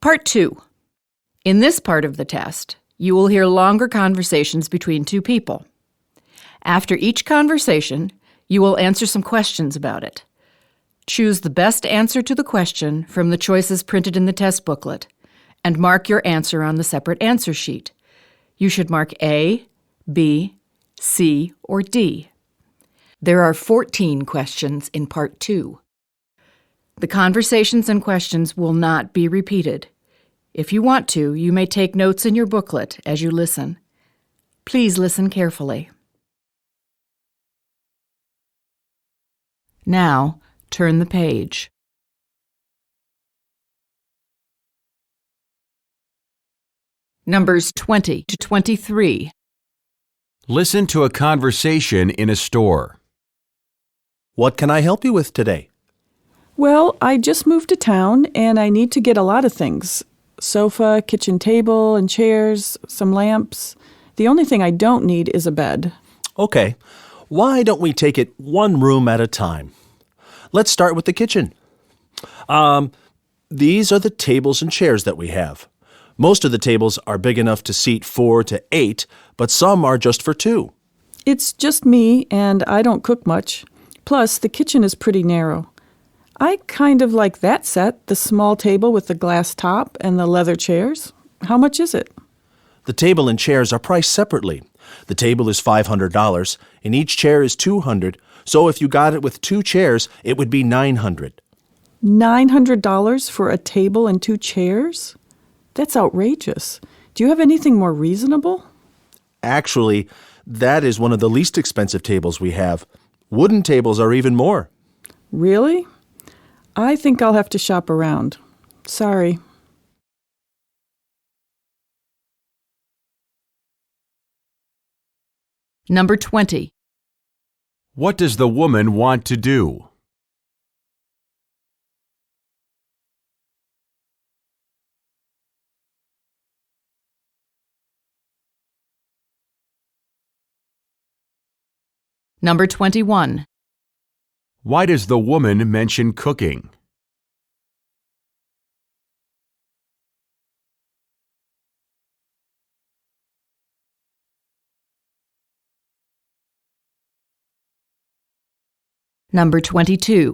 Part 2. In this part of the test, you will hear longer conversations between two people. After each conversation, you will answer some questions about it. Choose the best answer to the question from the choices printed in the test booklet and mark your answer on the separate answer sheet. You should mark A, B, C, or D. There are 14 questions in Part 2. The conversations and questions will not be repeated. If you want to, you may take notes in your booklet as you listen. Please listen carefully. Now, turn the page. Numbers 20 to 23. Listen to a conversation in a store. What can I help you with today? Well, I just moved to town and I need to get a lot of things. Sofa, kitchen table and chairs, some lamps. The only thing I don't need is a bed. Okay, why don't we take it one room at a time? Let's start with the kitchen. These are the tables and chairs that we have. Most of the tables are big enough to seat 4 to 8, but some are just for 2. It's just me and I don't cook much. Plus, the kitchen is pretty narrow. I kind of like that set, the small table with the glass top and the leather chairs. How much is it? The table and chairs are priced separately. The table is $500 and each chair is $200, so if you got it with 2 chairs, it would be $900. $900 for a table and 2 chairs? That's outrageous. Do you have anything more reasonable? Actually, that is one of the least expensive tables we have. Wooden tables are even more. Really? I think I'll have to shop around. Sorry. Number 20. What does the woman want to do? Number 21. Why does the woman mention cooking? Number 22.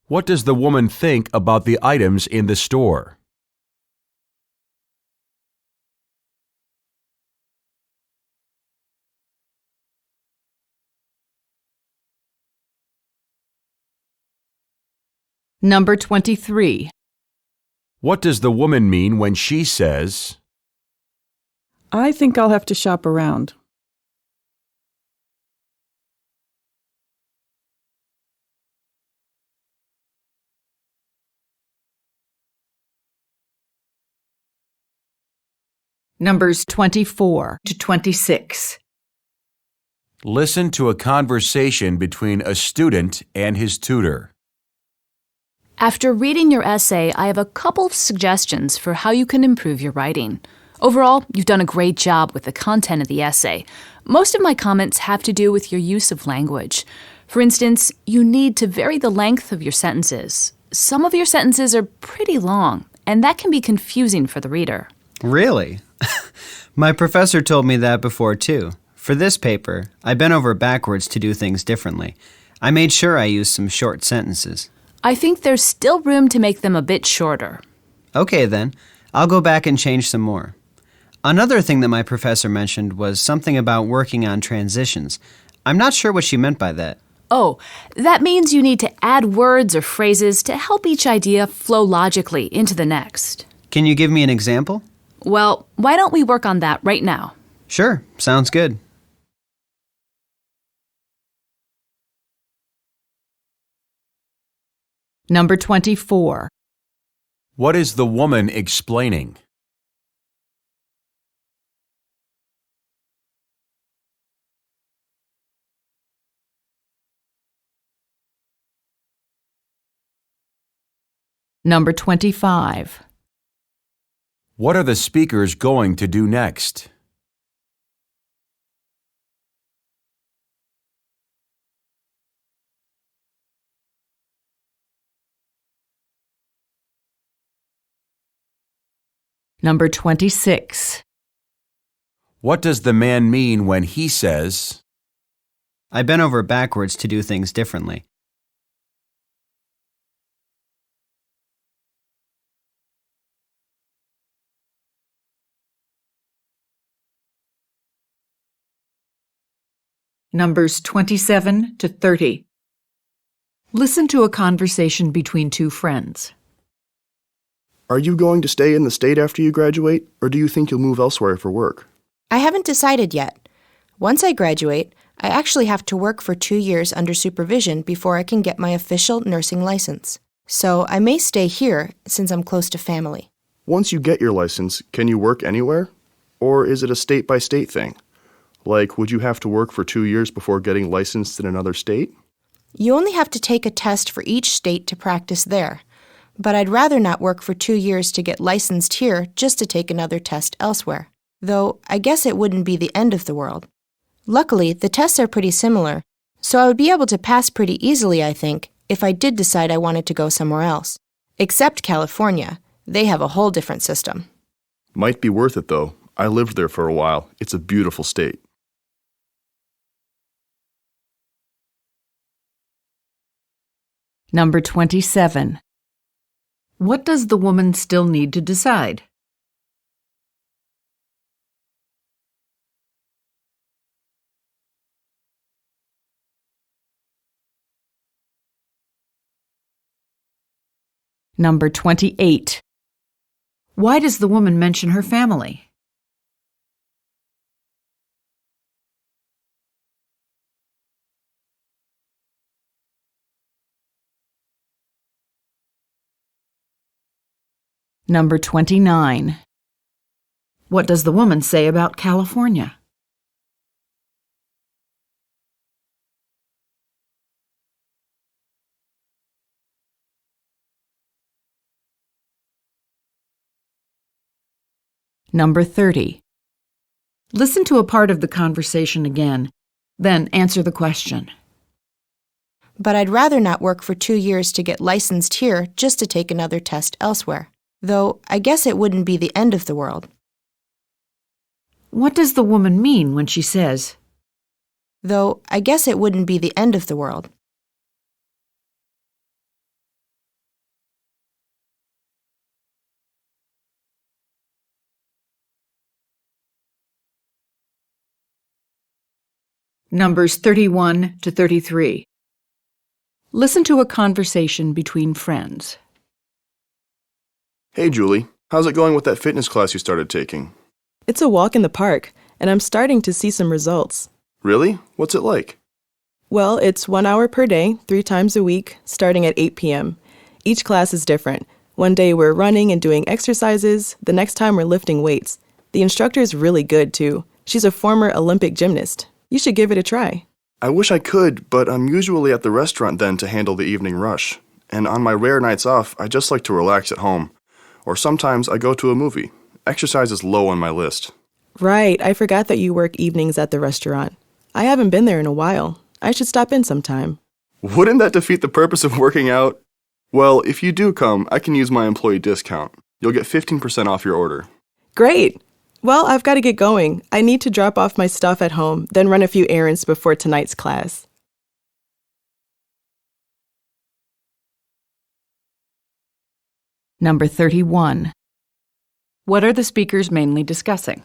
What does the woman think about the items in the store? Number 23. What does the woman mean when she says, I think I'll have to shop around. Numbers 24 to 26. Listen to a conversation between a student and his tutor. After reading your essay, I have a couple of suggestions for how you can improve your writing. Overall, you've done a great job with the content of the essay. Most of my comments have to do with your use of language. For instance, you need to vary the length of your sentences. Some of your sentences are pretty long, and that can be confusing for the reader. Really? My professor told me that before, too. For this paper, I bent over backwards to do things differently. I made sure I used some short sentences. I think there's still room to make them a bit shorter. Okay, then. I'll go back and change some more. Another thing that my professor mentioned was something about working on transitions. I'm not sure what she meant by that. Oh, that means you need to add words or phrases to help each idea flow logically into the next. Can you give me an example? Well, why don't we work on that right now? Sure, sounds good. Number 24. What is the woman explaining? Number 25. What are the speakers going to do next? Number 26. What does the man mean when he says, I bent over backwards to do things differently. Numbers 27 to 30. Listen to a conversation between two friends. Are you going to stay in the state after you graduate, or do you think you'll move elsewhere for work? I haven't decided yet. Once I graduate, I actually have to work for 2 years under supervision before I can get my official nursing license. So I may stay here since I'm close to family. Once you get your license, can you work anywhere? Or is it a state-by-state thing? Like, would you have to work for 2 years before getting licensed in another state? You only have to take a test for each state to practice there. But I'd rather not work for 2 years to get licensed here just to take another test elsewhere. Though, I guess it wouldn't be the end of the world. Luckily, the tests are pretty similar, so I would be able to pass pretty easily, I think, if I did decide I wanted to go somewhere else. Except California. They have a whole different system. Might be worth it, though. I lived there for a while. It's a beautiful state. Number 27. What does the woman still need to decide? Number 28. Why does the woman mention her family? Number 29. What does the woman say about California? Number 30. Listen to a part of the conversation again, then answer the question. But I'd rather not work for 2 years to get licensed here just to take another test elsewhere. Though, I guess it wouldn't be the end of the world. What does the woman mean when she says, Though, I guess it wouldn't be the end of the world. Numbers 31 to 33. Listen to a conversation between friends. Hey, Julie. How's it going with that fitness class you started taking? It's a walk in the park, and I'm starting to see some results. Really? What's it like? Well, it's 1 hour per day, 3 times a week, starting at 8 p.m. Each class is different. One day we're running and doing exercises, the next time we're lifting weights. The instructor is really good, too. She's a former Olympic gymnast. You should give it a try. I wish I could, but I'm usually at the restaurant then to handle the evening rush. And on my rare nights off, I just like to relax at home. Or sometimes I go to a movie. Exercise is low on my list. Right, I forgot that you work evenings at the restaurant. I haven't been there in a while. I should stop in sometime. Wouldn't that defeat the purpose of working out? Well, if you do come, I can use my employee discount. You'll get 15% off your order. Great! Well, I've got to get going. I need to drop off my stuff at home, then run a few errands before tonight's class. Number 31. What are the speakers mainly discussing?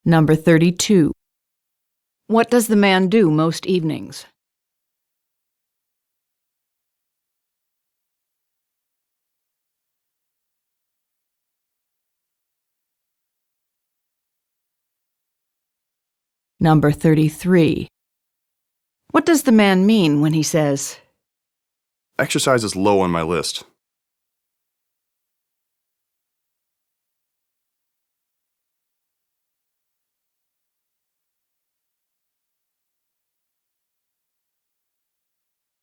Number 32. What does the man do most evenings? Number 33. What does the man mean when he says, Exercise is low on my list.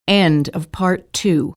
End of part 2.